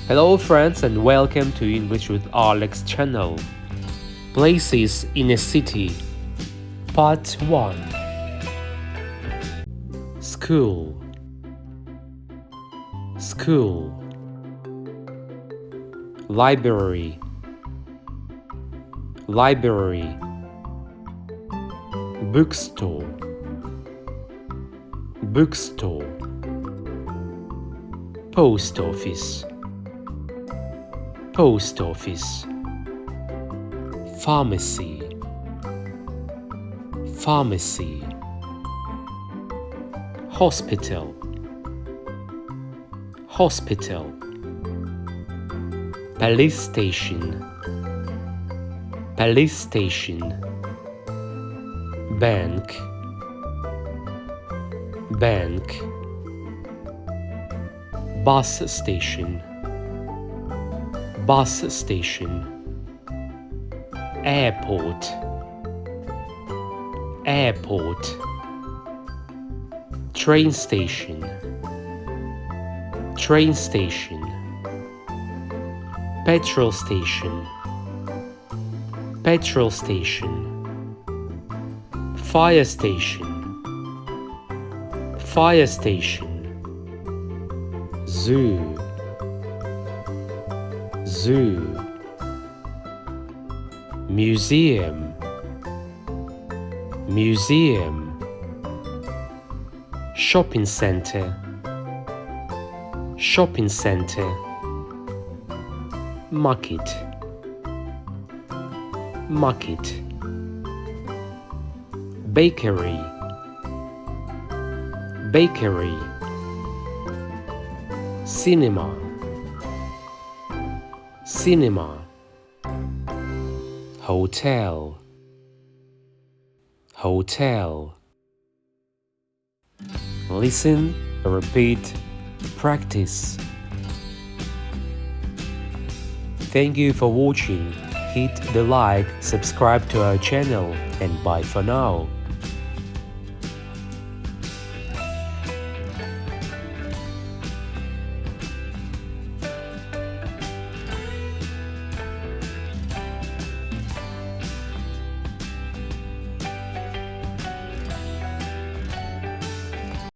Hello friends and welcome to English with Alex channel. Places in a city. Part 1. School. School. Library. Library. Bookstore. Bookstore. Post office. Post office. Pharmacy. Pharmacy. Hospital. Hospital. Police station. Police station. Bank. Bank. Bus station. Bus station. Airport. Airport. Train station. Train station. Petrol station. Petrol station. Fire station. Fire station. Zoo. Zoo. Museum. Museum. Shopping center. Shopping center. Market. Market. Bakery. Bakery. Cinema. Cinema. Hotel. Hotel. Listen, repeat, practice. Thank you for watching. Hit the like, subscribe to our channel, and bye for now.